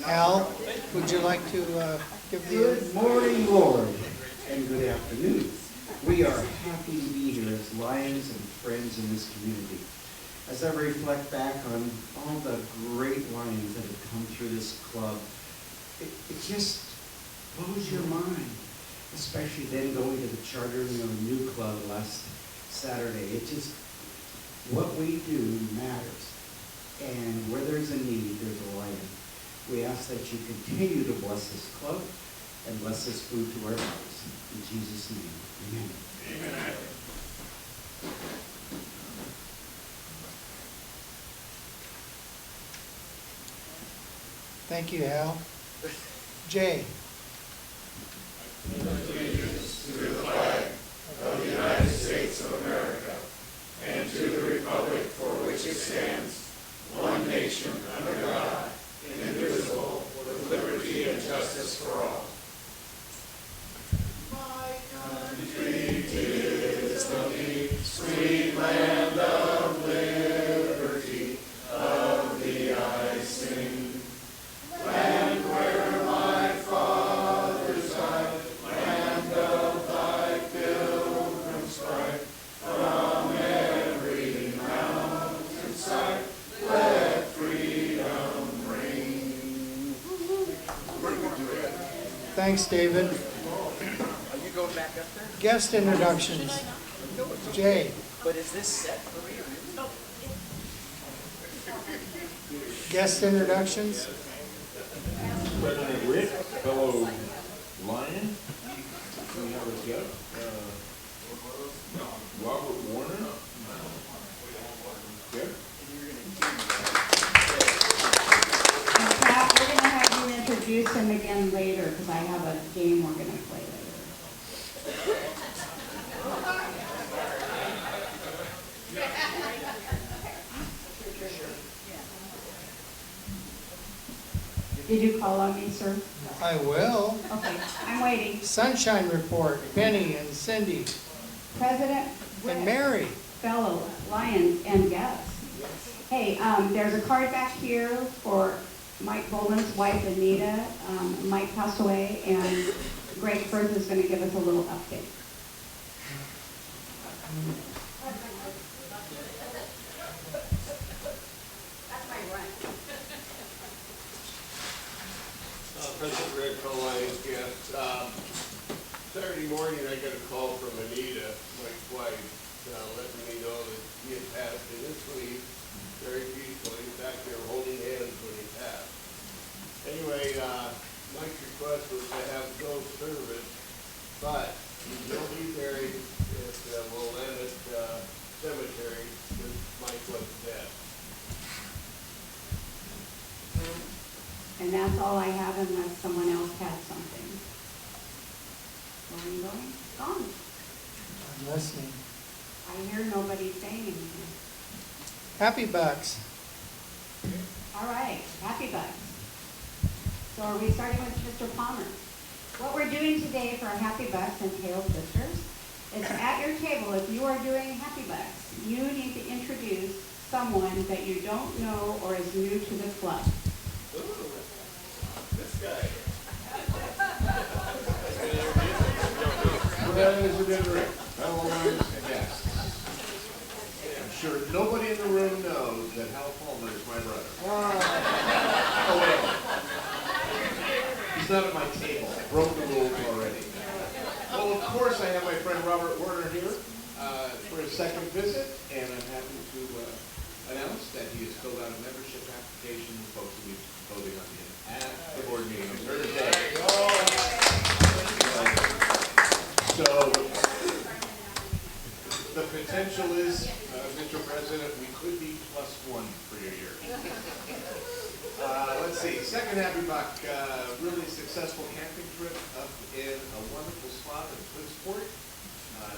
Al, would you like to give the... Good morning, Lord, and good afternoon. We are happy to be here as Lions and friends in this community. As I reflect back on all the great Lions that have come through this club, it just blows your mind, especially then going to the chartering of a new club last Saturday. It just, what we do matters. And where there's a need, there's a lion. We ask that you continue to bless this club and bless this food to our lives. In Jesus' name, amen. Amen. Thank you, Al. Jay. Allegiance to the flag of the United States of America and to the republic for which it stands, one nation under God, indivisible, with liberty and justice for all. My country is the sweet land of liberty, of the I sing. Land where my fathers died, land of thy pilgrim sprite, from every mountainside, let freedom ring. Thanks, David. Are you going back up there? Guest introductions. Jay. But is this set for me? Guest introductions. President Rick, fellow Lion. We have a guest, Robert Warner. Yep. And Pat, we're going to have you introduce him again later because I have a game we're going to play later. Did you call on me, sir? I will. Okay, I'm waiting. Sunshine Report, Penny and Cindy President and Rick, Mary. fellow Lions and guests. Hey, there's a card back here for Mike Boland's wife, Anita. Mike passed away, and Greg Firth is going to give us a little update. President Red Lions guest. Saturday morning I got a call from Anita, Mike's wife, letting me know that he had passed in his sleep very peacefully. In fact, they were holding hands when he passed. Anyway, Mike's request was to have no service, but he will be buried at Willamette Cemetery since Mike was dead. And that's all I have unless someone else has something. Going, gone. I'm listening. I hear nobody saying anything. Happy Bucks. All right, happy bucks. So are we starting with Mr. Palmer? What we're doing today for our Happy Bucks and Pale Sisters is at your table, if you are doing Happy Bucks, you need to introduce someone that you don't know or is new to the club. This guy. President Rick, fellow Lions and guests. I'm sure nobody in the room knows that Hal Palmer is my brother. Oh, wait. He's not at my table. I broke the rules already. Well, of course, I have my friend Robert Warner here for his second visit, and I'm happy to announce that he has filled out a membership application. Folks will be voting on him at the board meeting on Thursday. So the potential is, Mr. President, we could be +1 for your year. Let's see, second Happy Buck, really successful camping trip up in a wonderful spot in Twinsport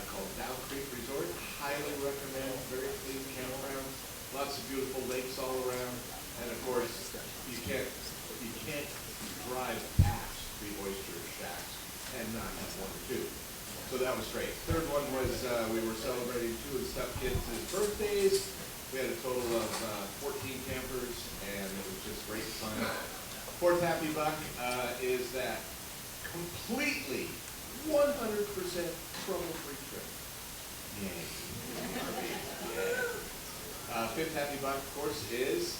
called Dow Creek Resort. Highly recommend, very clean campground, lots of beautiful lakes all around, and of course, you can't drive past the oyster shacks and not have one or two. So that was great. Third one was we were celebrating 2 of the step kids' birthdays. We had a total of 14 campers, and it was just great fun. Fourth happy buck is that completely 100% trouble-free trip. Yay. Fifth happy buck, of course, is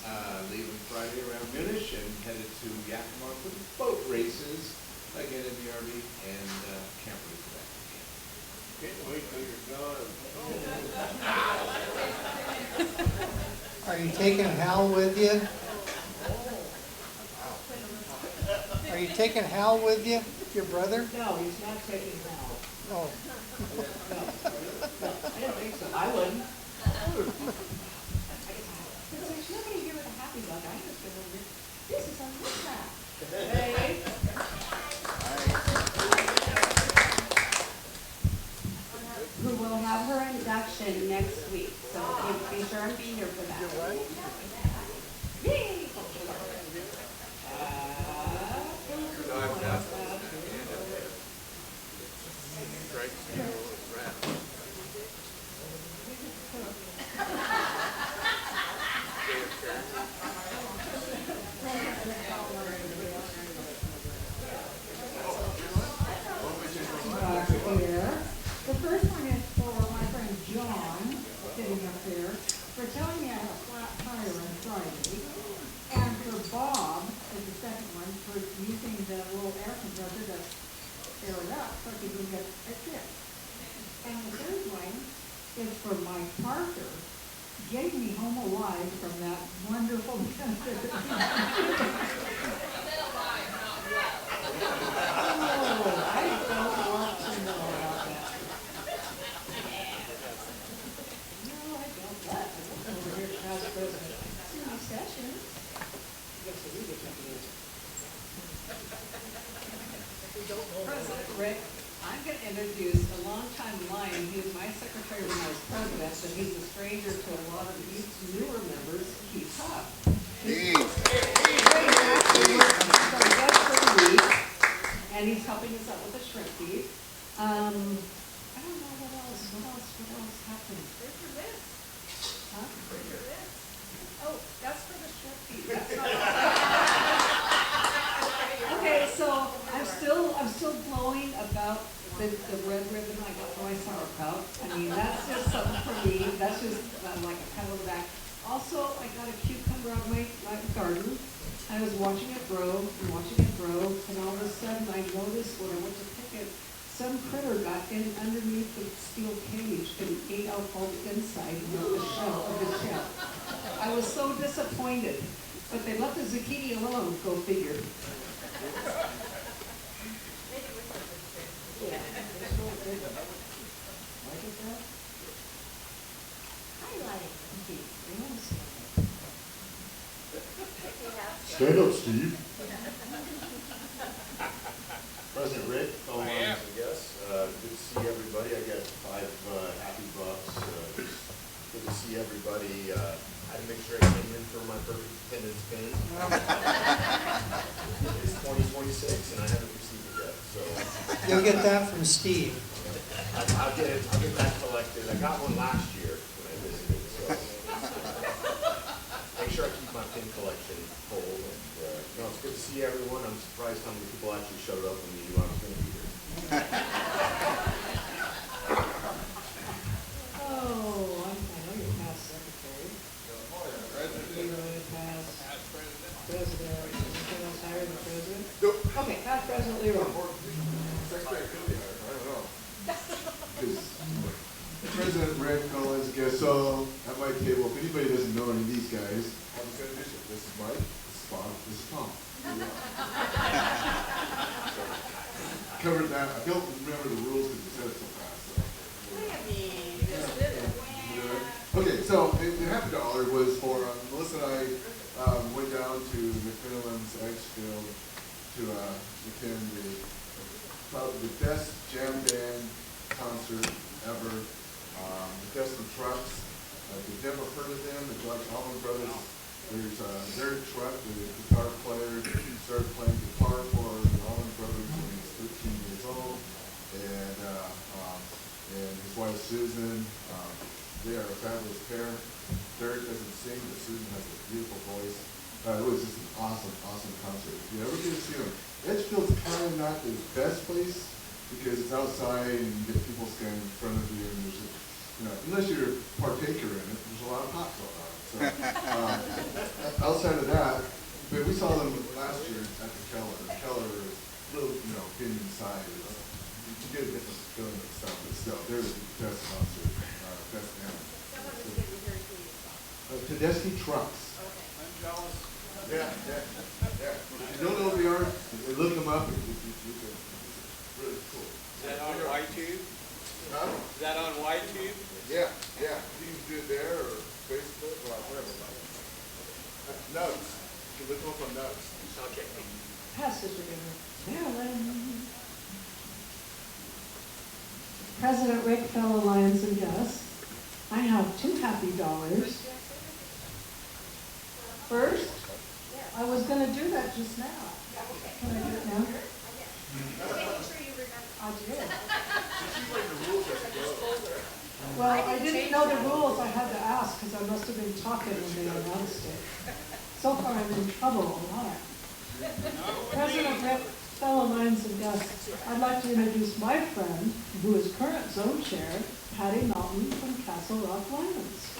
leaving Friday around noonish and headed to Yakima for the boat races again in the RV and camper for that weekend. Can't wait till you're gone. Are you taking Hal with you? Are you taking Hal with you, your brother? No, he's not taking Hal. Oh. No, I didn't think so. I wouldn't. Since there's nobody here with a happy bug, I'm just gonna, this is on this track. Hey. Who will have her induction next week, so be sure and be here for that. Yay! Here. The first one is for my friend John, sitting up there, for telling me I had a flat tire on Friday. And for Bob, is the second one, for using the little air compressor to air it up so he can get it fixed. And the third one is for Mike Parker, getting me home alive from that wonderful cancer. Oh, I don't want to know about that. No, I don't. But I went over here to House President Cindy Sessions. President Rick, I'm going to introduce a longtime lion. He was my secretary when I was president, but he's a stranger to a lot of these newer members. Keith Huff. He's very active. He's our guest for the week, and he's helping us out with the shrimp feed. I don't know what else happened. Where's your list? Huh? Where's your list? Oh, that's for the shrimp feed. That's not. Okay, so I'm still glowing about the red ribbon I got for my sauerkraut. I mean, that's just something for me. That's just like a pat on the back. Also, I got a cucumber out of my garden. I was watching it grow, and all of a sudden I noticed when I went to pick it, some critter got in underneath the steel cage and ate out all the inside of the shell. I was so disappointed, but they left the zucchini alone, go figure. Yeah. Like it that? Highlight. Stand up, Steve. President Rick, fellow members and guests, good to see everybody. I got 5 happy bucks. Good to see everybody. I had to make sure I came in for my perfect attendance pin. It's 2026 and I haven't received it yet, so. You'll get that from Steve. I'll get that collected. I got one last year when I visited, so. Make sure I keep my pin collection full. And, no, it's good to see everyone. I'm surprised how many people actually showed up when they knew I was going to be here. Oh, I know you're past secretary. You're past president. Anything else higher than president? Okay, past President Leroy. Secretary could be higher. I don't know. President Rick Collins, guest. So at my table, if anybody doesn't know any of these guys, I'm just going to introduce you. This is Mike, this is Bob, this is Tom. Covered that. I don't remember the rules because you said it so fast. So. Okay, so the $50 was for Melissa and I went down to McMillan's Edgefield to attend probably the best jam band concert ever. The best of trucks. If you've never heard of them, the Allman Brothers, there's their truck, the guitar player, started playing guitar for the Allman Brothers when he was 13 years old. And his wife Susan, they are a fabulous pair. Derek doesn't sing, but Susan has a beautiful voice. It was just an awesome concert. If you ever get to see them, Edgefield's kind of not the best place because it's outside and you get people standing in front of you and there's a, unless you're a partaker in it, there's a lot of pot going on. So, outside of that, but we saw them last year at the Keller. The Keller is a little, hidden inside. You get a different feeling of stuff, but still, they're the best concert, best band. Tedeschi Trucks. I'm jealous. Yeah. If you don't know who they are, look them up. It's really cool. Is that on YTube? Huh? Is that on YTube? Yeah. You can do it there or Facebook or whatever. Notes. You can look them up on Notes. Okay. Pass this again. Marilyn. President Rick, fellow Lions and guests, I have $2 happy. First, I was going to do that just now. Can I do it now? I did. Well, I didn't know the rules. I had to ask because I must have been talking when they announced it. So far, I'm in trouble a lot. President Rick, fellow Lions and guests, I'd like to introduce my friend, who is current zone chair, Patty Melton from Castle Rock Lions.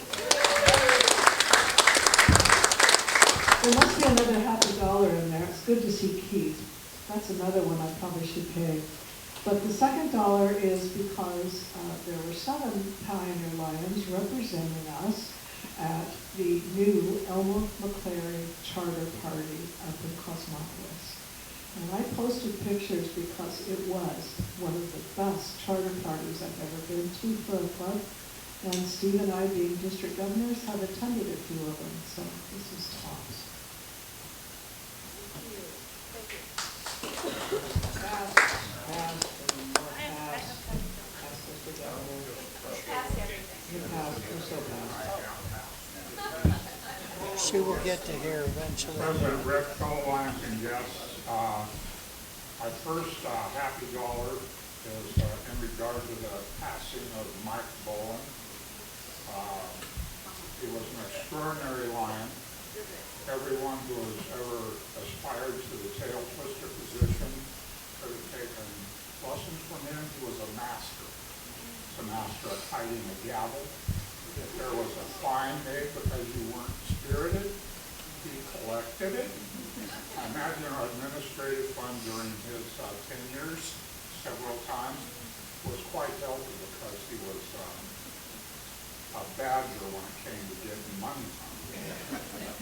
There must be another $50 in there. It's good to see Keith. That's another one I probably should pay. But the second dollar is because there were 7 Pioneer Lions representing us at the new Elmo McClary Charter Party up in Cosmopolis. And I posted pictures because it was one of the best charter parties I've ever been to for a club. And Steve and I, being district governors, have attended a few of them. So this is tops. She will get to hear eventually. President Rick, fellow Lions and guests, our first happy dollar is in regard to the passing of Mike Bowen. He was an extraordinary Lion. Everyone who has ever aspired to the tail twister position could have taken lessons from him. He was a master. He's a master at hiding a gavel. If there was a fine made because you weren't spirited, he collected it. I imagine our administrative fund during his 10 years, several times, was quite healthy because he was a badger when it came to getting money from him.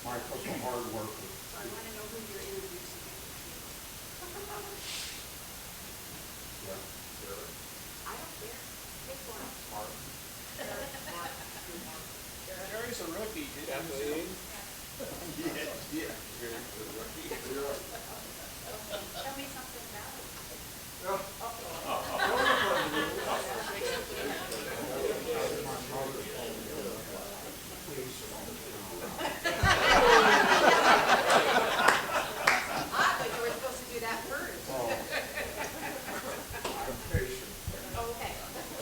Mike was a hard worker. I want to know who you're introducing. Yeah, sure. I don't care. Pick one. Martin. Jerry's a rookie, didn't he? Yeah. Tell me something about it. I thought you were supposed to do that first. I'm patient. Oh, okay.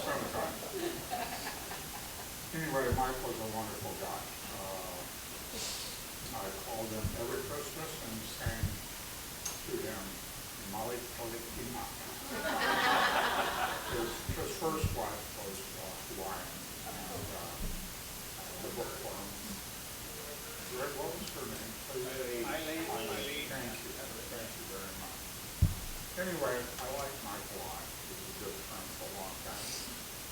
Sometimes. Anyway, Mike was a wonderful guy. I called him every Christmas and sang to him, Mali Polikina. His first wife was Hawaiian, and the bookworm. Rick, what was her name? Eileen. Thank you very much. Anyway, I like Mike a lot. He was a good friend for a long time.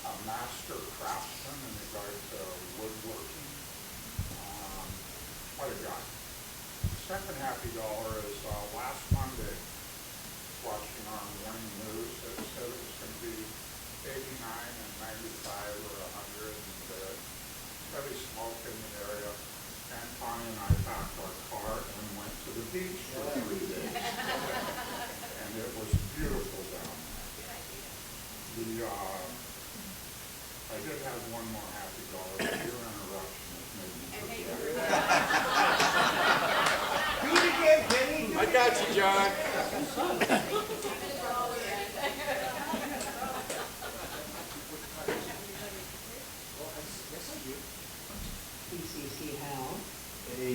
A master craftsman in regard to woodworking. What a guy. The second happy dollar is last Monday, watching our morning news, it said it was going to be 89 and 95 or 100 and heavy smoke in the area. And Connie and I packed our car and went to the beach for 3 days. And it was beautiful down there. I did have one more happy dollar, but your interruption has made me forget. Do it again, Kenny. I got you, John. PCC Hal. Hey,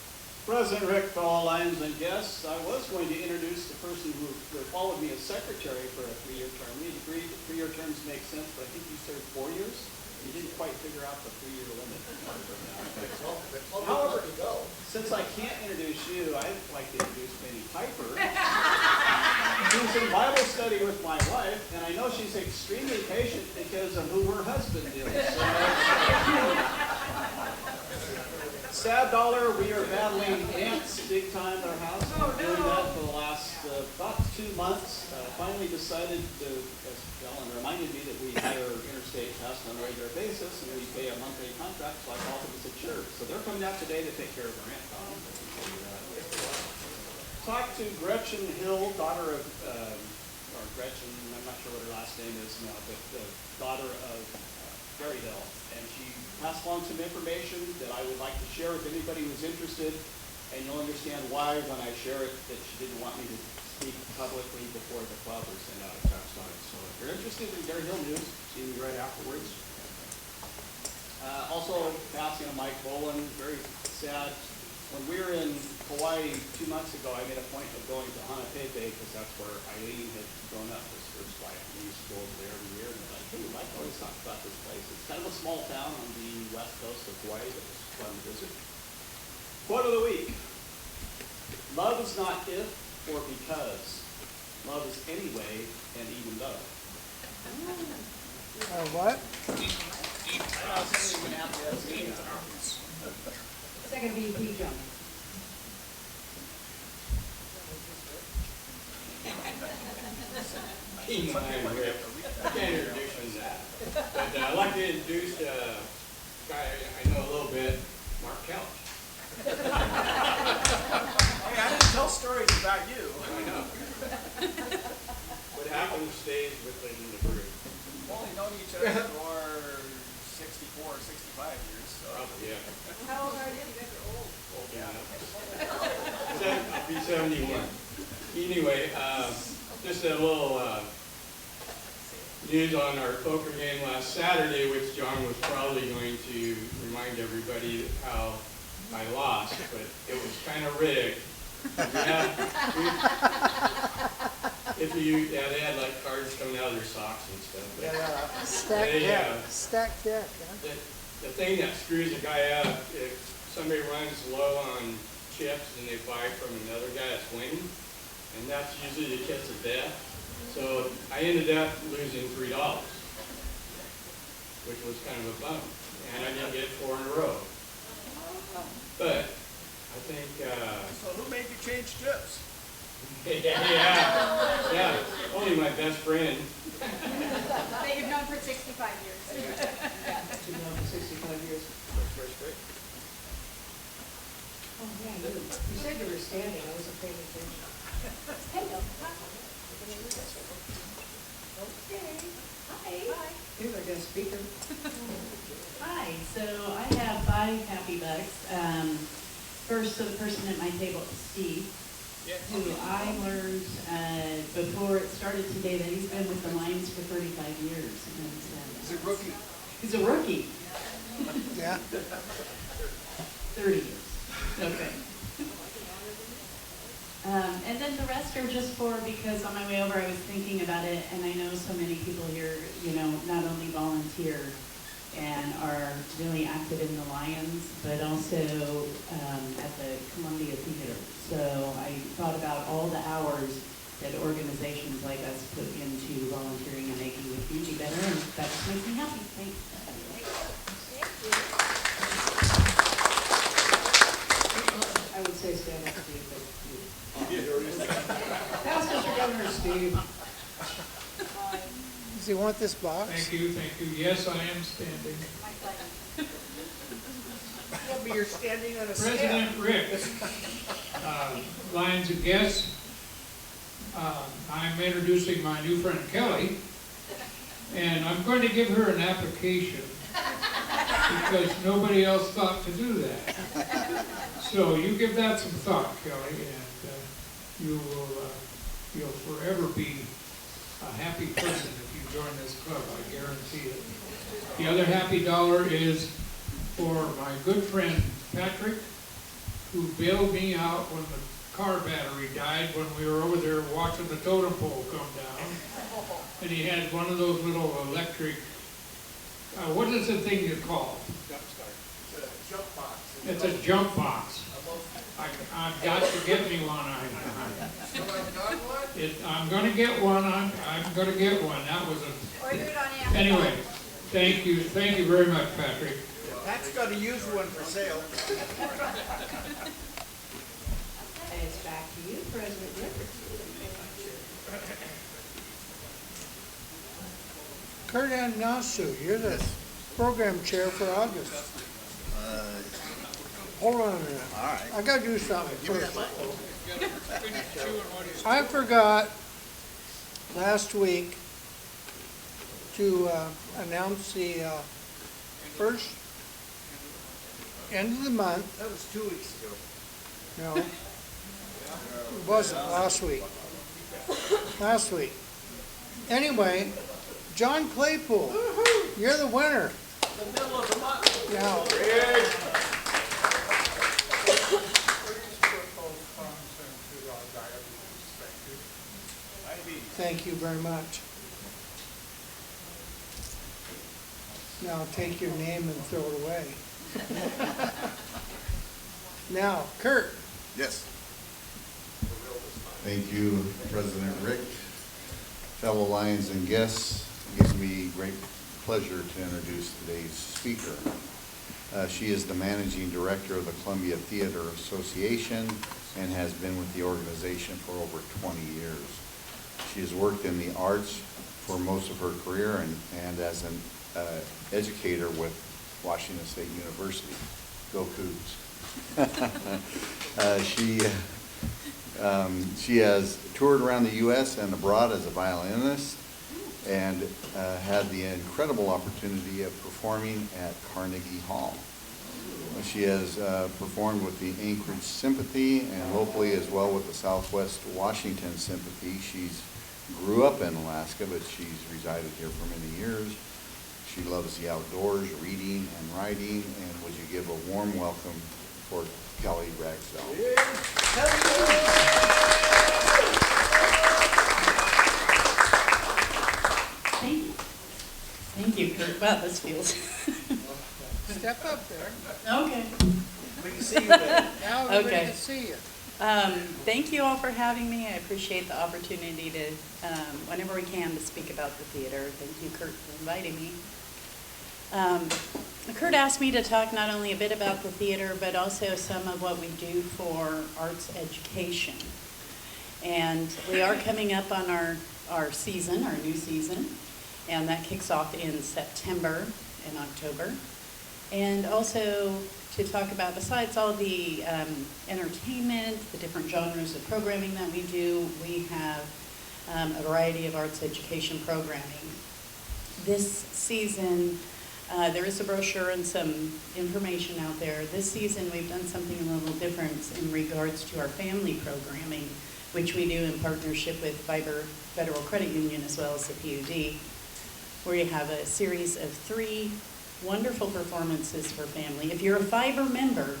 President Rick, fellow Lions and guests, I was going to introduce the person who followed me as secretary for a 3-year term. We agreed that 3-year terms make sense, but I think you served 4 years. You didn't quite figure out the 3-year limit. However, since I can't introduce you, I'd like to introduce Minnie Piper. She's in Bible study with my wife, and I know she's extremely patient because of who her husband is. Sad dollar, we are battling ants big time at our house. We've been doing that for the last about 2 months. Finally decided to, as Ellen reminded me, that we hire interstate tests on a regular basis and we pay a monthly contract, so I called them as a church. So they're coming out today to take care of our ant problem. Talked to Gretchen Hill, daughter of, or Gretchen, I'm not sure what her last name is now, but the daughter of Gary Hill. And she passed along some information that I would like to share if anybody was interested. And you'll understand why when I share it, that she didn't want me to speak publicly before the club or send out a text on it. So if you're interested in Gary Hill news, see me right afterwards. Also passing on Mike Boland, very sad. When we were in Hawaii 2 months ago, I made a point of going to Hanapepe because that's where Eileen had grown up, his first wife. We used to go over there every year and they're like, hey, Mike always talks about this place. It's kind of a small town on the west coast of Hawaii that was fun to visit. Quote of the week. Love is not if or because. Love is anyway and even though. What? Second VP jump. I can't introduce him that. But I'd like to introduce a guy I know a little bit, Mark Kelch. Hey, I didn't tell stories about you. I know. What happens stays within the group. We've only known each other for 64 or 65 years. So. Probably, yeah. How old are you? You guys are old. I'll be 71. Anyway, just a little news on our poker game last Saturday, which John was probably going to remind everybody how I lost, but it was kind of rigged. They had like cards coming out of their socks and stuff. But Stacked deck, huh? the thing that screws a guy up, if somebody runs low on chips and they buy from another guy that's winning, and that's usually the kiss of death. So I ended up losing $3, which was kind of a bummer. And I didn't get 4 in a row. But I think... So who made you change chips? yeah, only my best friend. That you've known for 65 years. You've known for 65 years. First grade. Oh, yeah, you said you were standing. I wasn't paying attention. Hello. Okay. Hi. Here's our guest speaker. Hi. So I have 5 happy bucks. First, the person at my table is Steve, who I learned before it started today that he's been with the Lions for 35 years. And, He's a rookie. He's a rookie. Yeah. 30 years. Okay. And then the rest are just because on my way over I was thinking about it, and I know so many people here, not only volunteer and are really active in the Lions, but also at the Columbia Theater. So I thought about all the hours that organizations like us put into volunteering and making the community better, and that just makes me happy. Thanks. I would say stand up, Steve, but that was Mr. Governor Steve. Does he want this box? Thank you. Yes, I am standing. Yeah, but you're standing on a President Rick, Lions and guests, I'm introducing my new friend Kelly, and I'm going to give her an application because nobody else thought to do that. So you give that some thought, Kelly, and you'll forever be a happy person if you join this club, I guarantee it. The other happy dollar is for my good friend Patrick, who bailed me out when the car battery died when we were over there watching the totem pole come down. And he had one of those little electric, what is the thing you call? Jump start. It's a jump box. It's a jump box. I've got to get me one. I'm gonna get one. I'm gonna get one. That was a. Order it on Amazon. Anyway, thank you very much, Patrick. Pat's got to use one for sale. And it's back to you, President Rivers. Kurt Nasu, you're the program chair for August. Hold on a minute. All right. I gotta do something first. I forgot last week to announce the first end of the month. That was 2 weeks ago. No, it wasn't last week. Last week. Anyway, John Claypool, you're the winner. The middle of the month. Now, thank you very much. Now take your name and throw it away. Now, Kurt. Yes. Thank you, President Rick. Fellow Lions and guests, it gives me great pleasure to introduce today's speaker. She is the Managing Director of the Columbia Theater Association and has been with the organization for over 20 years. She has worked in the arts for most of her career and as an educator with Washington State University. Go Cougs. She has toured around the U.S. and abroad as a violinist and had the incredible opportunity of performing at Carnegie Hall. She has performed with the Anchorage Symphony and locally as well with the Southwest Washington Symphony. She's grew up in Alaska, but she's resided here for many years. She loves the outdoors, reading and writing, and would you give a warm welcome for Kelly Ragsdale. Thank you. Thank you, Kurt. Wow, this feels. Step up there. Okay. We can see you better. Now everybody Okay. can see you. Thank you all for having me. I appreciate the opportunity to, whenever we can, to speak about the theater. Thank you, Kurt, for inviting me. Kurt asked me to talk not only a bit about the theater, but also some of what we do for arts education. And we are coming up on our season, our new season, and that kicks off in September and October. And also to talk about, besides all the entertainment, the different genres of programming that we do, we have a variety of arts education programming. This season, there is a brochure and some information out there. This season, we've done something a little different in regards to our family programming, which we do in partnership with Fiber Federal Credit Union as well as the PUD, where you have a series of 3 wonderful performances for family. If you're a Fiber member,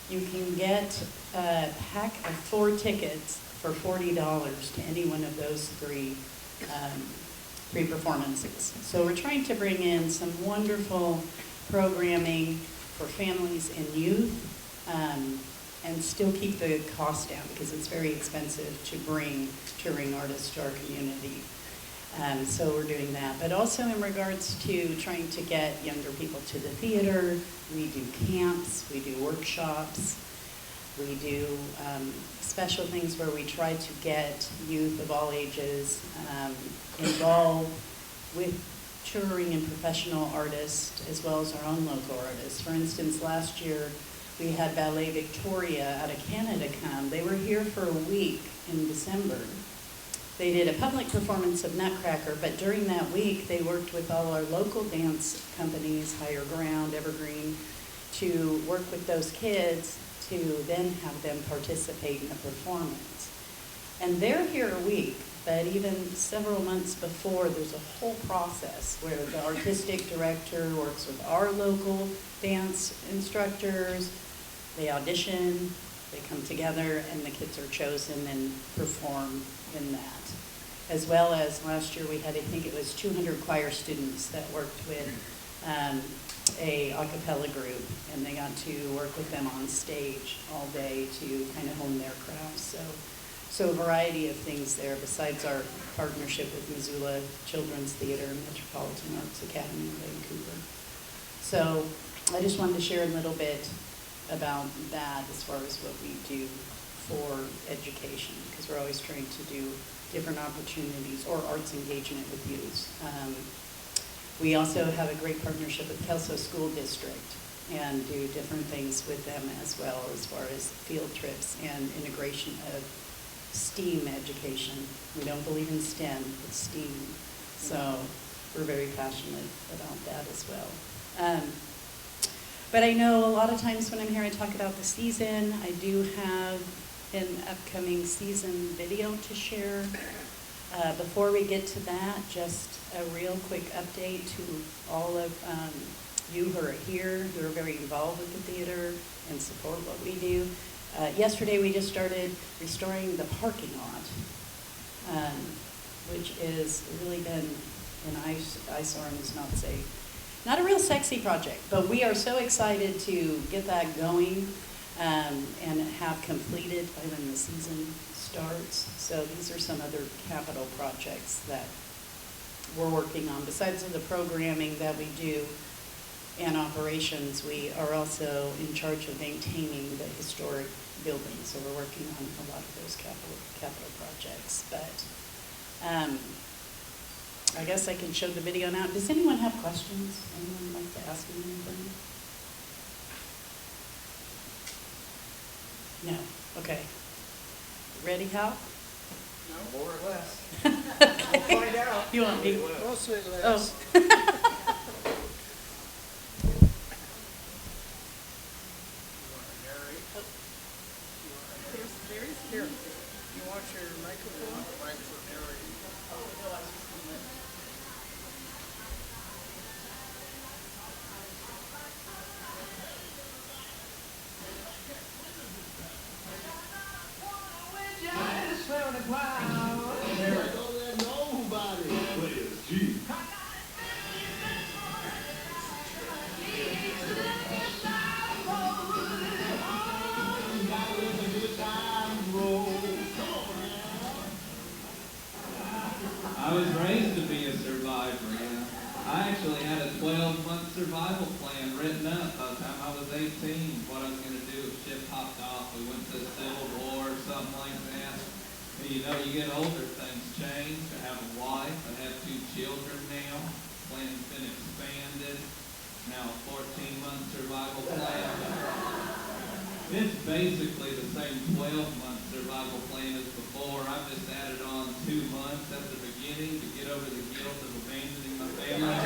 you can get a pack of 4 tickets for $40 to any one of those 3 performances. So we're trying to bring in some wonderful programming for families and youth, and still keep the cost down because it's very expensive to bring touring artists to our community. So we're doing that. But also in regards to trying to get younger people to the theater, we do camps, we do workshops, we do special things where we try to get youth of all ages involved with touring and professional artists as well as our own local artists. For instance, last year we had Ballet Victoria out of Canada come. They were here for a week in December. They did a public performance of Nutcracker, but during that week they worked with all our local dance companies, Higher Ground, Evergreen, to work with those kids to then have them participate in a performance. And they're here a week, but even several months before, there's a whole process where the artistic director works with our local dance instructors, they audition, They come together and the kids are chosen and perform in that. As well as last year we had, I think it was 200 choir students that worked with a a cappella group, and they got to work with them on stage all day to kind of hone their craft. So a variety of things there besides our partnership with Missoula Children's Theater and Metropolitan Arts Academy in Vancouver. So I just wanted to share a little bit about that as far as what we do for education, because we're always trying to do different opportunities or arts engagement with youth. We also have a great partnership with Kelso School District and do different things with them as well as far as field trips and integration of STEAM education. We don't believe in STEM, it's STEAM. So we're very passionate about that as well. But I know a lot of times when I'm here I talk about the season. I do have an upcoming season video to share. Before we get to that, just a real quick update to all of you who are here, who are very involved with the theater and support what we do. Yesterday we just started restoring the parking lot, which has really been an eyesore and is not a real sexy project, but we are so excited to get that going and have completed by when the season starts. So these are some other capital projects that we're working on. Besides the programming that we do and operations, we are also in charge of maintaining the historic buildings. So we're working on a lot of those capital projects. But I guess I can show the video now. Does anyone have questions? Anyone like to ask me anything? No. Okay. Ready, Hal? No, more or less. We'll find out. You want me? We'll say less. Oh. Here, you want your microphone? I was raised to be a survivor, you know. I actually had a 12-month survival plan written up by the time I was 18. What I was going to do if ship hopped off, we went to the Civil War or something like that. And you know, you get older, things change. I have a wife, I have 2 children now. Plan's been expanded. Now a 14-month survival plan. It's basically the same 12-month survival plan as before. I've just added on 2 months at the beginning to get over the guilt of abandoning my family.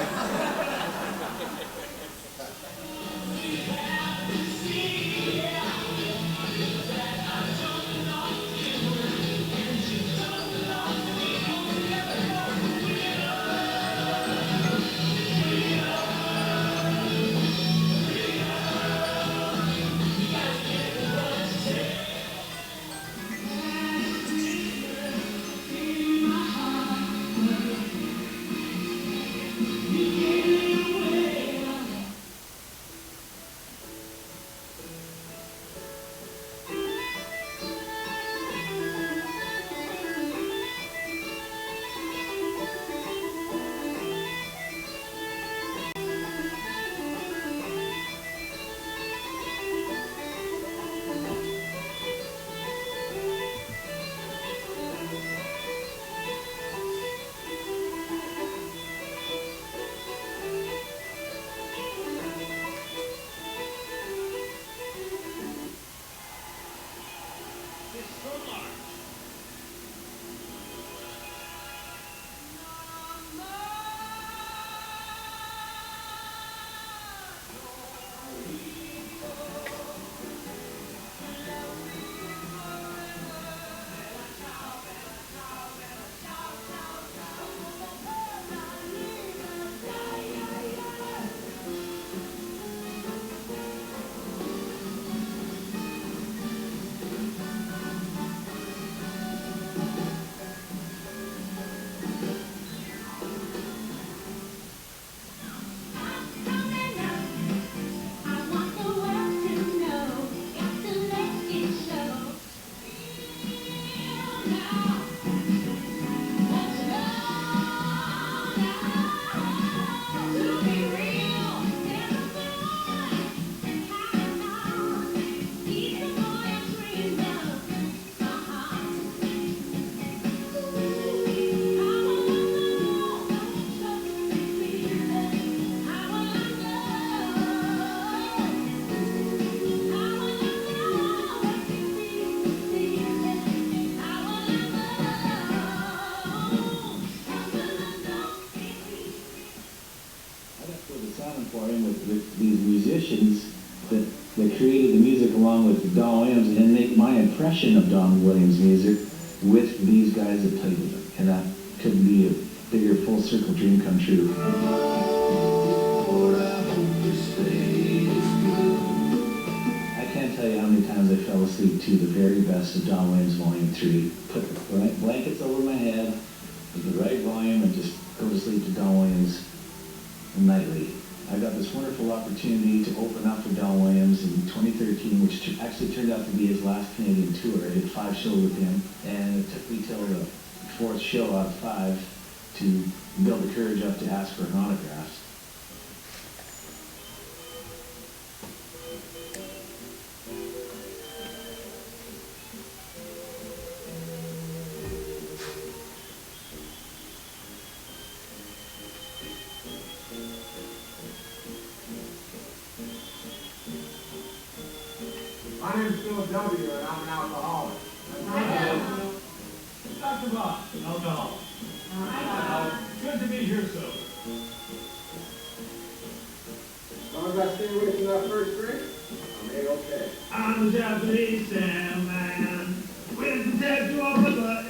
For him with these musicians that created the music along with Don Williams and make my impression of Don Williams' music with these guys that played with him. And that couldn't be a bigger full circle dream come true. I can't tell you how many times I fell asleep to the very best of Don Williams Volume 3. Put the blankets over my head with the right volume and just go to sleep to Don Williams nightly. I got this wonderful opportunity to open up for Don Williams in 2013, which actually turned out to be his last Canadian tour. I did 5 shows with him, and it took me till the 4th show out of 5 to build the courage up to ask for an autograph. My name's Phil W., and I'm an alcoholic. Dr. Bob, an alcoholic. Good to be here, so. As long as I stay away from that first drink, I'm A-okay. I'm the Japanese Sandman with the tattoo on my butt.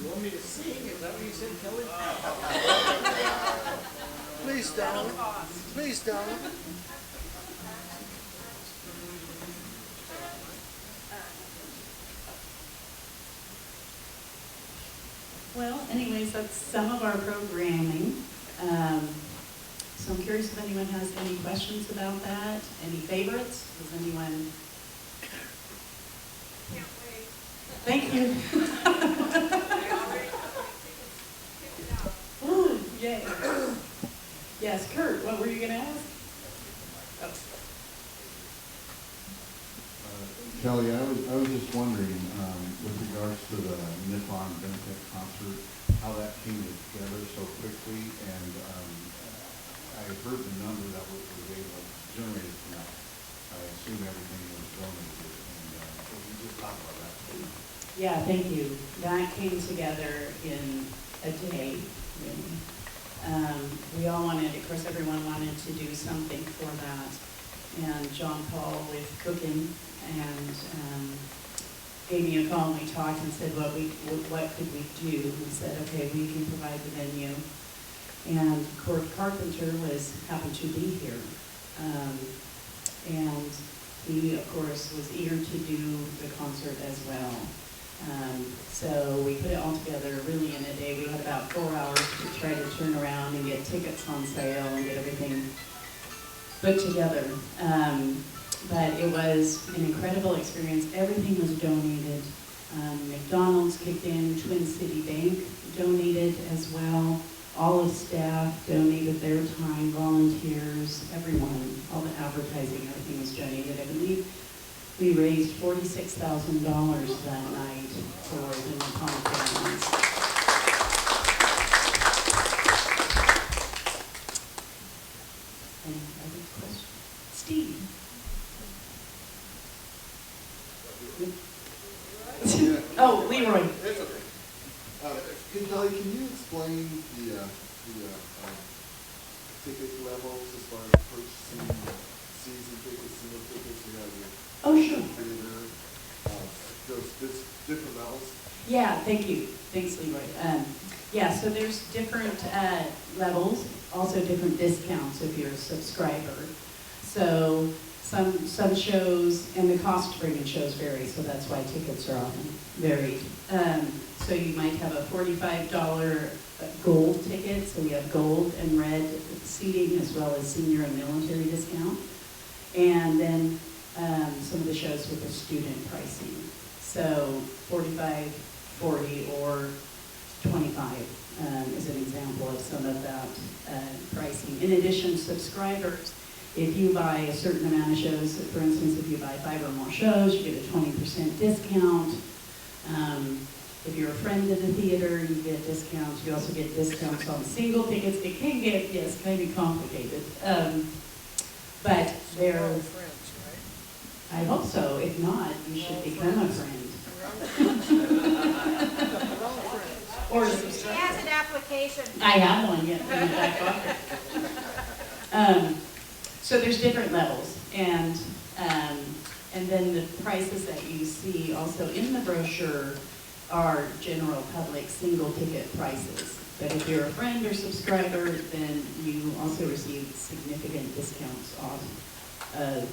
You want me to sing? Is that what you said, Kelly? Please don't. Please don't. Well, anyways, that's some of our programming. So I'm curious if anyone has any questions about that, any favorites? Does anyone? Can't wait. Thank you. Ooh, yay. Yes, Kurt, what were you going to ask? Oh. Kelly, I was just wondering, with regards to the Nippon benefit concert, how that came together so quickly, and I heard the number that was able generated from that. I assume everything was donated, and if you just talk about that, please. Yeah, thank you. That came together in a day, really. We all wanted, of course, everyone wanted to do something for that. And John Paul with cooking and gave me a call and we talked and said, what could we do? We said, okay, we can provide the venue. And Court Carpenter happened to be here. And he, of course, was eager to do the concert as well. So we put it all together really in a day. We had about 4 hours to try to turn around and get tickets on sale and get everything put together. But it was an incredible experience. Everything was donated. McDonald's kicked in, Twin City Bank donated as well. All the staff donated their time, volunteers, everyone, all the advertising, everything was donated. I believe we raised $46,000 that night for the Nippon families. you explain the ticket levels as far as purchasing season tickets, single tickets, you have your Oh, sure. theater, those different levels? Yeah, thank you. Thanks, Leroy. Yeah, so there's different levels, also different discounts if you're a subscriber. So some shows, and the cost to bring in shows vary, so that's why tickets are often varied. So you might have a $45 gold ticket, so we have gold and red seating as well as senior and military discount. And then some of the shows with the student pricing. So 45, 40, or 25 is an example of some of that pricing. In addition, subscribers, if you buy a certain amount of shows, for instance, if you buy 5 or more shows, you get a 20% discount. If you're a friend of the theater, you get discounts. You also get discounts on single tickets. It can get, yes, kind of complicated. But they're, friends, right? I hope so. If not, you should become a friend. Or a She subscriber. has an application. I have one, yeah, in the back pocket. So there's different levels, and then the prices that you see also in the brochure are general public single ticket prices. But if you're a friend or subscriber, then you also receive significant discounts off of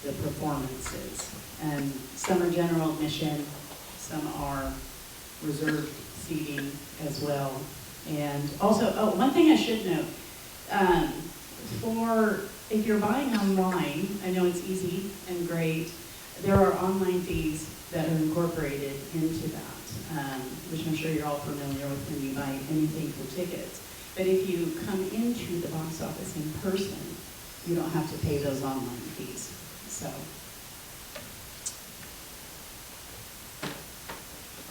the performances. And some are general admission, some are reserved seating as well. And also, oh, one thing I should note, if you're buying online, I know it's easy and great, there are online fees that are incorporated into that, which I'm sure you're all familiar with when you buy anything for tickets. But if you come into the box office in person, you don't have to pay those online fees. So,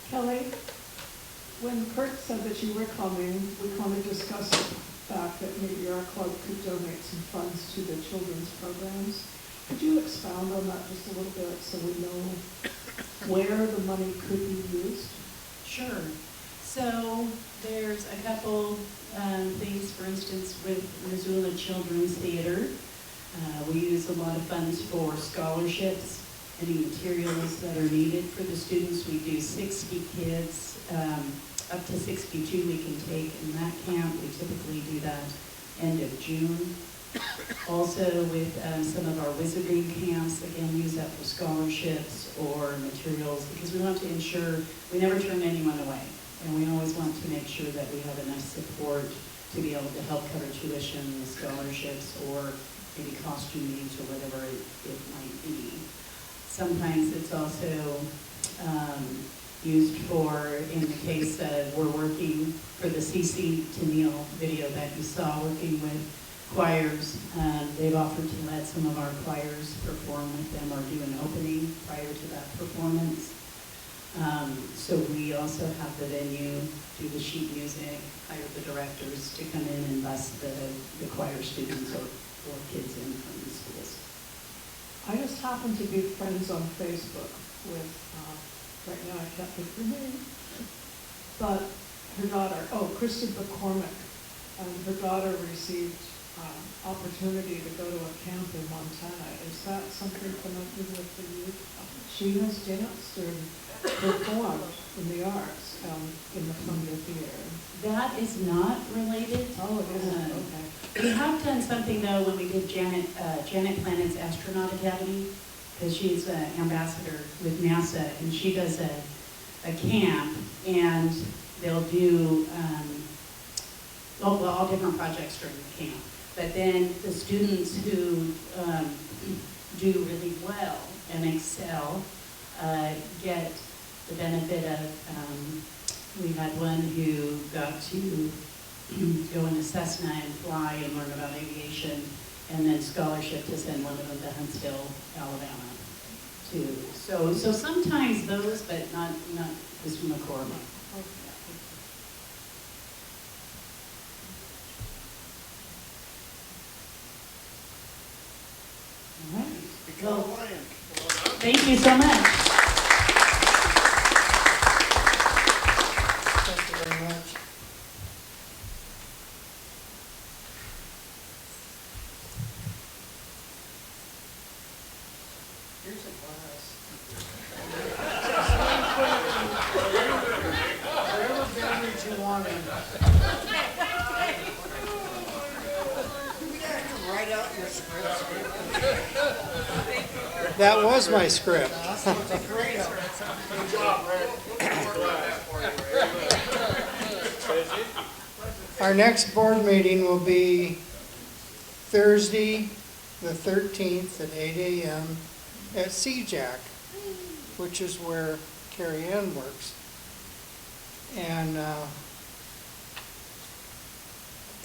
Kelly, when Kurt said that you were coming, we kind of discussed the fact that maybe our club could donate some funds to the children's programs. Could you expound on that just a little bit so we know where the money could be used? sure. So there's a couple things, for instance, with Missoula Children's Theater. We use a lot of funds for scholarships, any materials that are needed for the students. We do 60 kids, up to 62 we can take in that camp. We typically do that end of June. Also with some of our wizarding camps, again, use that for scholarships or materials because we want to ensure we never turn anyone away. And we always want to make sure that we have enough support to be able to help cover tuition, the scholarships, or maybe costume needs or whatever it might be. Sometimes it's also used for, in the case of we're working for the CC to Neil video that you saw, working with choirs. They've offered to let some of our choirs perform with them or do an opening prior to that performance. So we also have the venue, do the sheet music, hire the directors to come in and bus the choir students or kids in from the schools. I just happen to be friends on Facebook with, right now I can't think of her name, but her daughter, Kristen McCormick, her daughter received opportunity to go to a camp in Montana. Is that something connected with the youth? She has danced and performed in the arts in the Columbia Theater. That is not related. Oh, it isn't, okay. We have done something though when we did Janet Planet's Astronaut Academy, because she's an ambassador with NASA, and she does a camp, and they'll do all different projects during the camp. But then the students who do really well and excel get the benefit of, we had one who got to go in a Cessna and fly and learn about aviation, and then scholarship to send one of them to Huntsville, Alabama, too. So sometimes those, but not this McCormick. All right. Well, thank you so much. Thank you very much. That was my script. Good job, Rick. Our next board meeting will be Thursday, the 13th at 8 a.m. at CJAC, which is where Carrie Ann works. And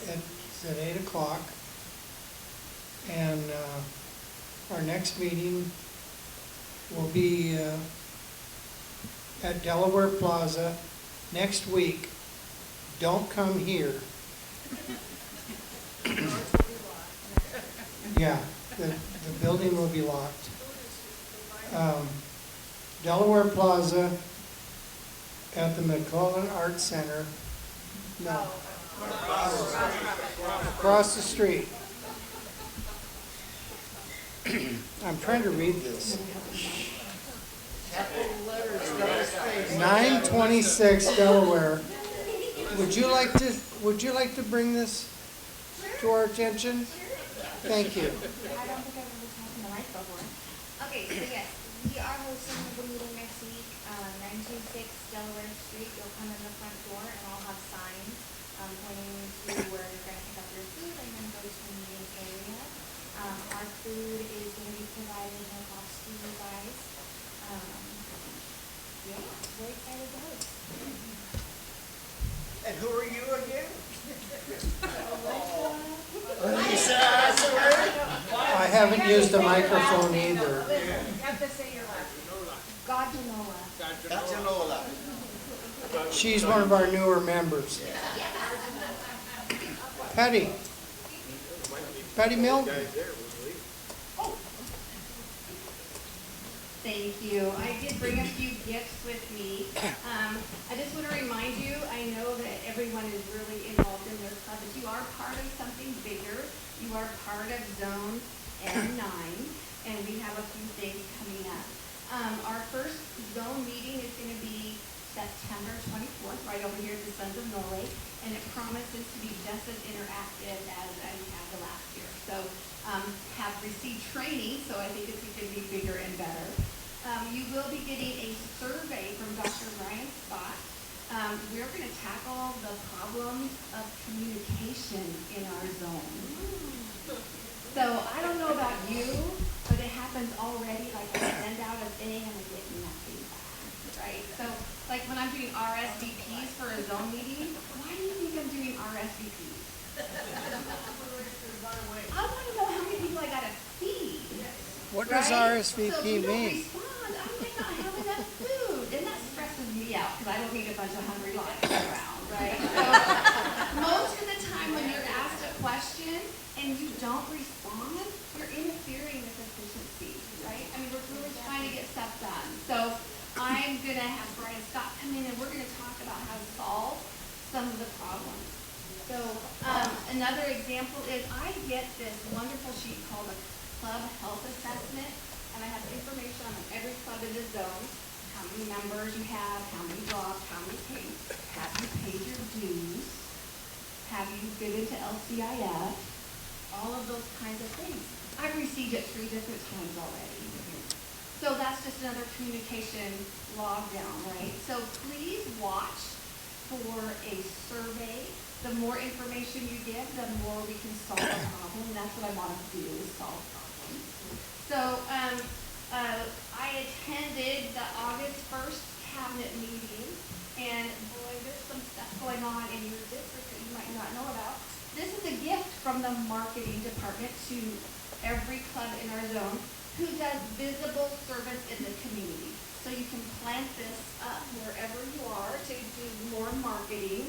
it's at 8 o'clock. And our next meeting will be at Delaware Plaza next week. Don't come here. Yeah, the building will be locked. Delaware Plaza at the McClellan Arts Center. No. Across the street. I'm trying to read this. 926 Delaware. Would you like to bring this to our attention? Thank you. I don't think I've ever talked in the mic before. Okay, so yes, we are hosting the meeting next week, 926 Delaware Street. You'll come in the front door and I'll have signs pointing to where you're going to pick up your food and then go to the meeting area. Our food is going to be provided no cost to you guys. Yeah, very excited to host. And who are you again? I haven't used the microphone either. You have to say your last name. Gajanola. She's one of our newer members. Patty Milton. Thank you. I did bring a few gifts with me. I just want to remind you, I know that everyone is really involved in their club, but you are part of something bigger. You are part of Zone N9, and we have a few things coming up. Our first zone meeting is going to be September 24th, right over here at the Sons of Norway, and it promises to be just as interactive as we had the last year. So have received training, so I think it's going to be bigger and better. You will be getting a survey from Dr. Brian Scott. We're going to tackle the problems of communication in our zone. So I don't know about you, but it happens already. Like I send out a thing and I get nothing back, right? So like when I'm doing RSVPs for a zone meeting, why do you think I'm doing RSVPs? I want to know how many people I got to feed. What does right? RSVP so if you don't mean? respond, I might not have enough food, and that stresses me out because I don't need a bunch of hungry lions around, right? So most of the time when you're asked a question and you don't respond, you're interfering with efficiency, right? I mean, we're really trying to get stuff done. So I'm going to have Brian Scott come in and we're going to talk about how to solve some of the problems. So another example is I get this wonderful sheet called a club health assessment, and I have information on every club in the zone, how many members you have, how many jobs, how many paid, have you paid your dues, have you been into LCIF, all of those kinds of things. I've received it 3 different times already. So that's just another communication log down, right? So please watch for a survey. The more information you give, the more we can solve a problem. And that's what I want to do, is solve problems. So I attended the August 1st cabinet meeting, and boy, there's some stuff going on in your district that you might not know about. This is a gift from the marketing department to every club in our zone who does visible service in the community. So you can plant this up wherever you are to do more marketing.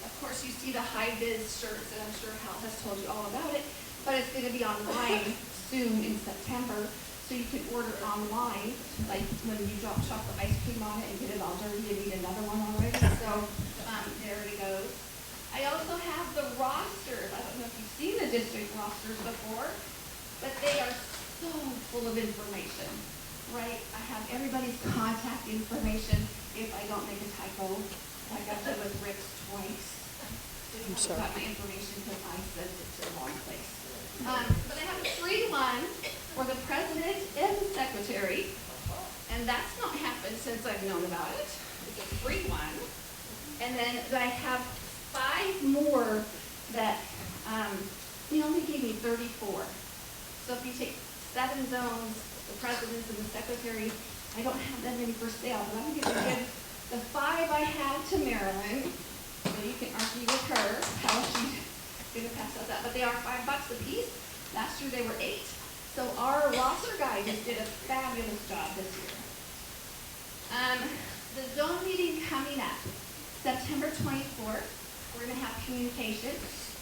Of course, you see the high-vis shirts, and I'm sure Hal has told you all about it, but it's going to be online soon in September, so you can order online, like when you drop chocolate ice cream on it and get it all dirty and need another one already. So there it goes. I also have the rosters. I don't know if you've seen the district rosters before, but they are so full of information, right? I have everybody's contact information if I don't make a typo, like I did with Rick's twice. Didn't sorry. got my information because I sent it to the wrong place. But I have a free one for the president and the secretary, and that's not happened since I've known about it. It's a free one. And then I have 5 more that, he only gave me 34. So if you take 7 zones, the presidents and the secretary, I don't have that many for sale, but I'm gonna give the 5 I have to Marilyn, so you can argue with her how she's gonna pass out that, but they are $5 a piece. Last year they were 8. So our roster guy just did a fabulous job this year. The zone meeting coming up, September 24th, we're gonna have communication.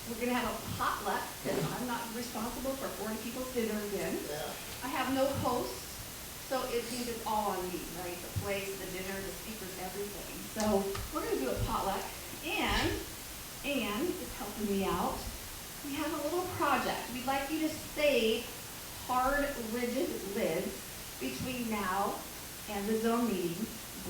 We're gonna have a potluck, because I'm not responsible for 40 people's dinner again. I have no host, so it means it's all on me, right? The place, the dinner, the speakers, everything. So we're gonna do a potluck, and it's helping me out. We have a little project. We'd like you to save hard, rigid lids between now and the zone meeting.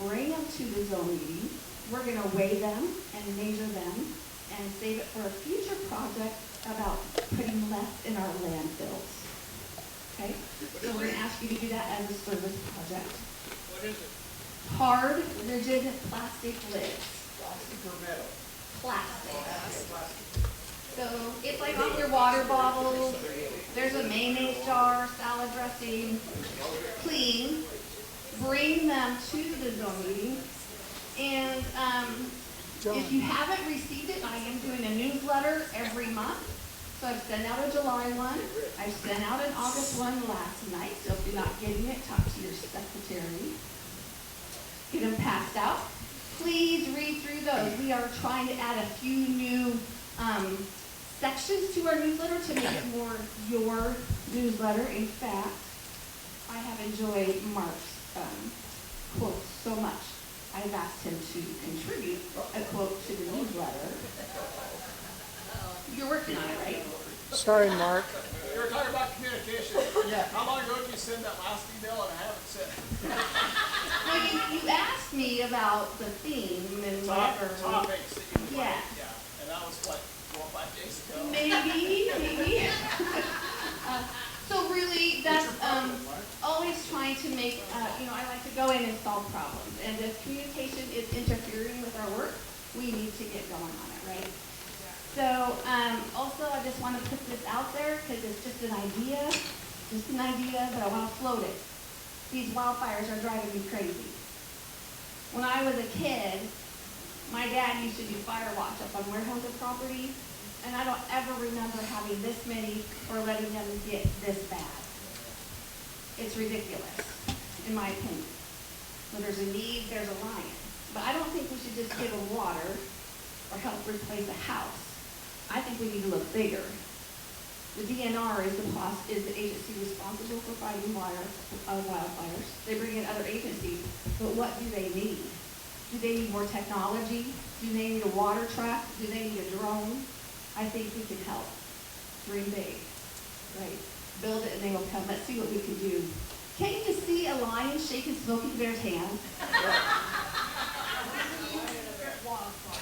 Bring them to the zone meeting. We're gonna weigh them and measure them and save it for a future project about putting less in our landfills. Okay? So we're gonna ask you to do that as a service project. What is it? Hard, rigid plastic lids. Plastic or metal? Plastic. So it's like on your water bottles. There's a mayonnaise jar, salad dressing, clean. Bring them to the zone meeting. And if you haven't received it, I am doing a newsletter every month. So I've sent out a July one. I've sent out an August one last night. So if you're not getting it, talk to your secretary. Get them passed out. Please read through those. We are trying to add a few new sections to our newsletter to make it more your newsletter. In fact, I have enjoyed Mark's quotes so much. I've asked him to contribute a quote to the newsletter. You're working on it, right? Sorry, Mark. You were talking about communication. Yeah. How long ago did you send that last email and I haven't sent it? Well, you asked me about the theme and whatever. Topics that you would Yeah. like. Yeah. And that was what, 4 or 5 days ago? Maybe. So really, that's always trying to make, I like to go in and solve problems. And if communication is interfering with our work, we need to get going on it, right? So also, I just want to put this out there because it's just an idea, but I want to float it. These wildfires are driving me crazy. When I was a kid, my dad used to do fire watch up on Warehouse's property. And I don't ever remember having this many or letting them get this bad. It's ridiculous, in my opinion. When there's a need, there's a line. But I don't think we should just give them water or help replace a house. I think we need to look bigger. The DNR is the agency responsible for fighting wildfires. They bring in other agencies, but what do they need? Do they need more technology? Do they need a water truck? Do they need a drone? I think we can help. Dream big, right? Build it and they will come. Let's see what we can do. Can't you just see a lion shaking Smokey the Bear's hand?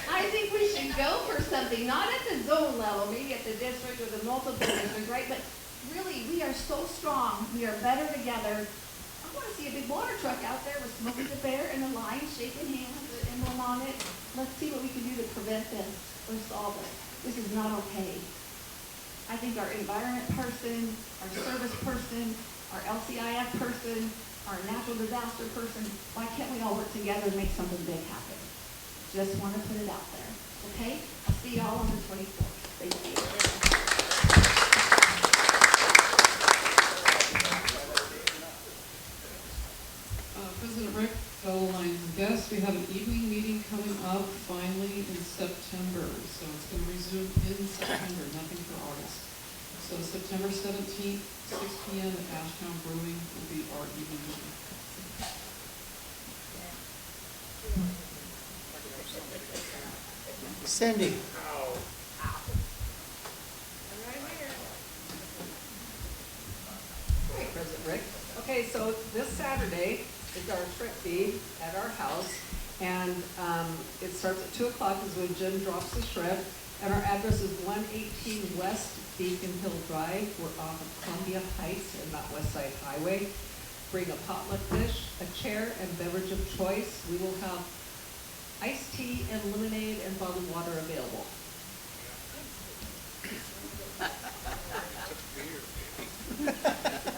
I think we should go for something, not at the zone level, maybe at the district or the multiple district, right? But really, we are so strong. We are better together. I want to see a big water truck out there with Smokey the Bear and a lion shaking hands, the emblem on it. Let's see what we can do to prevent this or solve it. This is not okay. I think our environment person, our service person, our LCIF person, our natural disaster person, why can't we all work together and make something big happen? Just want to put it out there, okay? I'll see y'all on the 24th. Thank you. President Rick, fellow Lions guests, we have an evening meeting coming up finally in September. So it's going to resume in September, nothing for August. So September 17th, 6 p.m. at Ashtown Brewing will be our evening meeting. Cindy. Hey, President Rick. Okay, so this Saturday is our trick feed at our house, and it starts at 2 o'clock is when Jim drops the shrimp, And our address is 118 West Beacon Hill Drive. We're off of Columbia Heights and not West Side Highway. Bring a potluck dish, a chair, and beverage of choice. We will have iced tea and lemonade and bottled water available.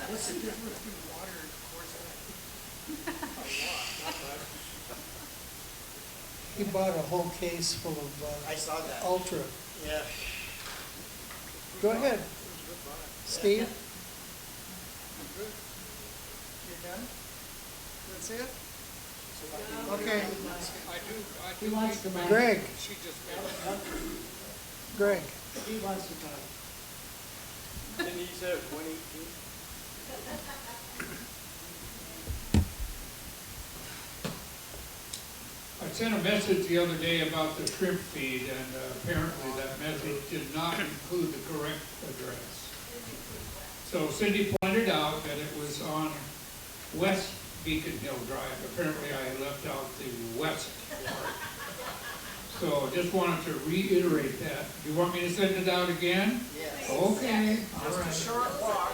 What's the difference between water and Coors Light? He bought a whole case full of I saw that. Ultra. Yeah. Go ahead, Steve. You're done? That's it? Okay. He wants to buy. Greg. Greg. He wants to buy. And he said 118? I sent a message the other day about the shrimp feed, and apparently that message did not include the correct address. So Cindy pointed out that it was on West Beacon Hill Drive. Apparently I had left out the west part. So just wanted to reiterate that. Do you want me to send it out again? Yes. Okay, all Just a right. short walk.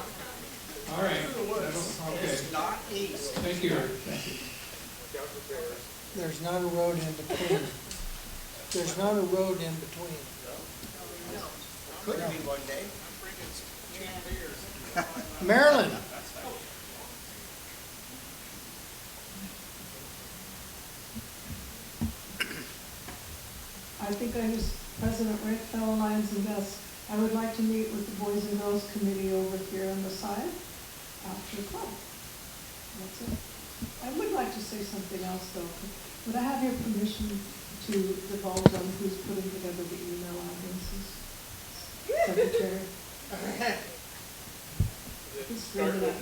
All right. Through the woods. Okay. It's not easy. Thank you, Eric. Thank you. There's not a road in between. There's not a road in between. Could be one day. Marilyn. I think I was President Rick, fellow Lions and guests. I would like to meet with the Boys and Girls Committee over here on the side after the club. That's it. I would like to say something else though. Would I have your permission to divulge on who's putting together the email addresses? Secretary? Just read it out.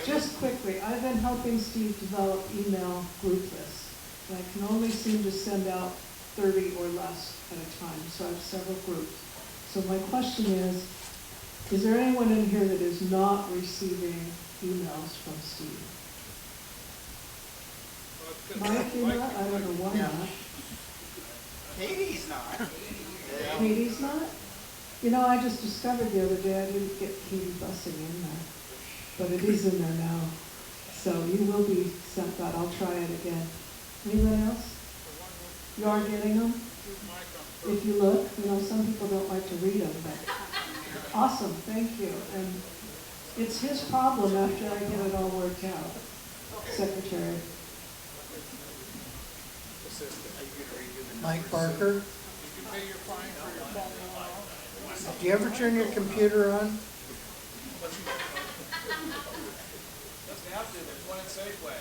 Just quickly, I've been helping Steve develop email group lists. And I can only seem to send out 30 or less at a time, so I have several groups. So my question is there anyone in here that is not receiving emails from Steve? Mike, you're not? I don't know why not. Katie's not. Katie's not? You know, I just discovered the other day I didn't get Katie Bussing in there, but it is in there now. So you will be sent that. I'll try it again. Anyone else? You are getting them? If you look, you know, some people don't like to read them, but awesome, thank you. And it's his problem after I get it all worked out. Secretary. Mike Barker. Do you ever turn your computer on? Doesn't have to, there's one in Safeway.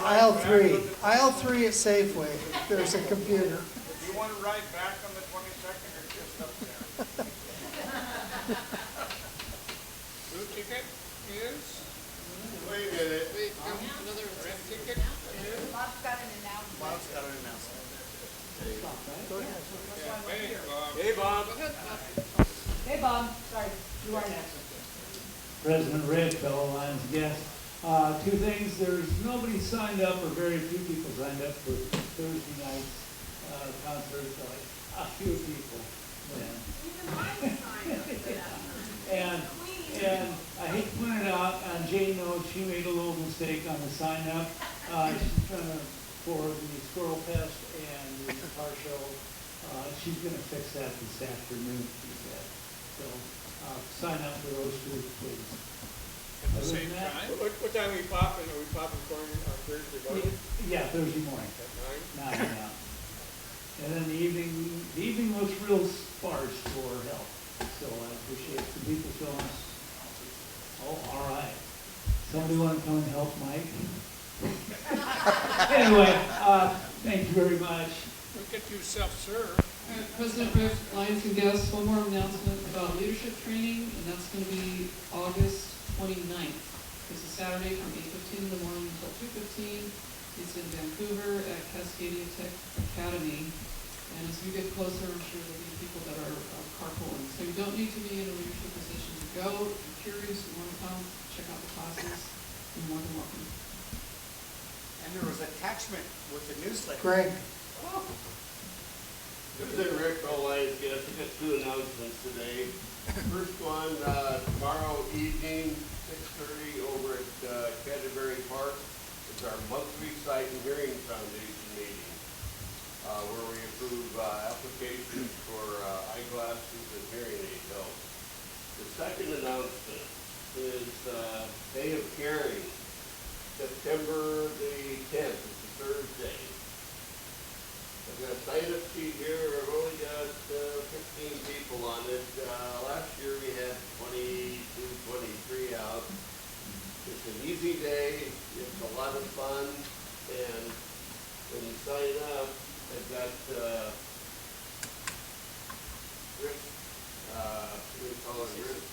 Aisle 3. Aisle 3 at Safeway. There's a computer. Do you want to ride back on the 22nd or just up there? Blue ticket is? Wait a minute. Another red ticket is? Bob's got an announcement. Bob's got an announcement. Go ahead. Hey, Bob. Hey, Bob. Sorry, you are next. President Rick, fellow Lions guests. Two things, there's nobody signed up, or very few people signed up for Thursday night's concert, like a few people. And I hate to point it out, Jane knows she made a little mistake on the sign up. She's gonna, for the Squirrel Fest and the car show, she's gonna fix that this afternoon, she said. So, sign up for those two, please. At the same time? What time are we popping? Are we popping corn on Thursday morning? Yeah, Thursday morning. At 9? 9, yeah. And then the evening looks real sparse for help. So I appreciate the people showing us. Oh, all right. Somebody want to come and help Mike? Anyway, thank you very much. We'll get you self-serve. President Rick, Lions and guests, one more announcement about leadership training, and that's going to be August 29th. It's a Saturday from 8:15 in the morning until 2:15. It's in Vancouver at Cascadia Tech Academy. And as you get closer, I'm sure there'll be people that are carpooling. So you don't need to be in a leadership position to go. If you're curious, you want to come, check out the classes, you're more than welcome. And there was attachment with the newsletter. Greg. President Rick, all Lions guests, we got two announcements today. First one, tomorrow evening, 6:30 over at Canterbury Park. It's our monthly Sight and Hearing Foundation meeting, where we approve applications for eyeglasses and hearing aid help. The second announcement is Day of Caring, September the 10th, it's a Thursday. I've got a sign-up sheet here, I've only got 15 people on it. Last year we had 22, 23 out. It's an easy day, it's a lot of fun, and when you sign up, I've got wrist, what do you call it, wrist?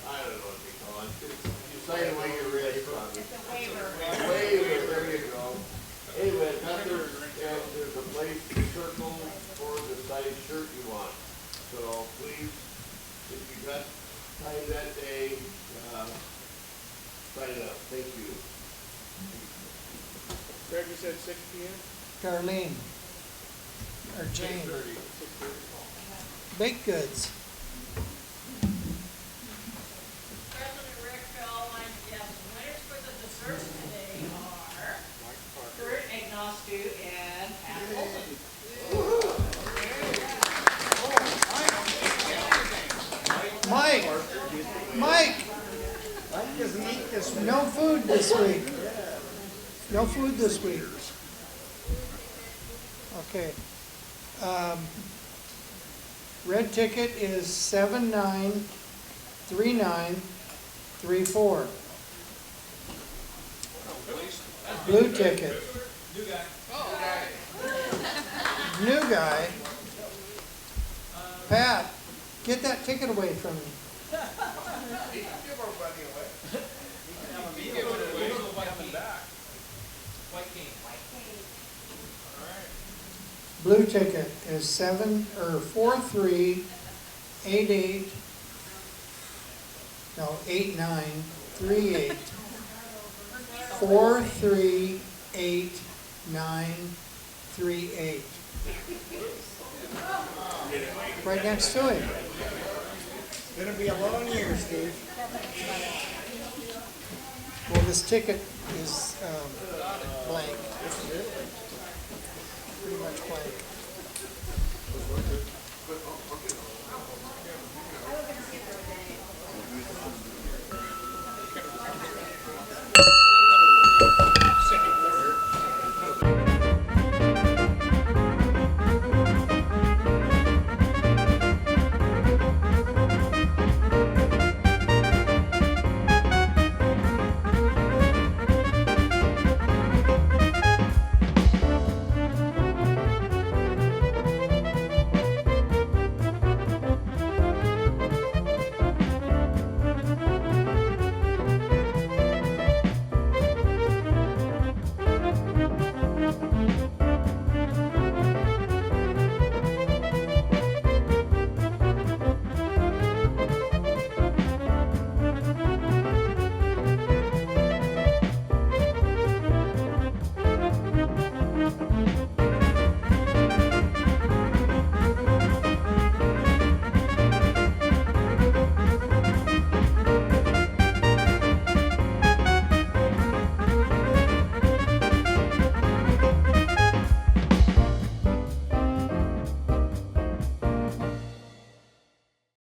I don't know what they call it. You sign away your wrist on it. It's a waiver. Waiver, there you go. Anyway, there's a place to circle for the size shirt you want. So please, if you got time that day, sign up. Thank you. Greg, you said 6 p.m.? Darlene, or Jane, 6:30. baked goods. President Rick, Phil, my guest winners for the desserts today are Kurt Agnostu and Pat Olson. Mike, no food this week. No food this week. Okay. Red ticket is 793934. Blue ticket. New guy. Pat, get that ticket away from me. He can give our money away. He can give it away. Coming back. White cane. All right. Blue ticket is 4388. No, 8938. 438938. Right next to him. Gonna be a long year, Steve. Well, this ticket is blank.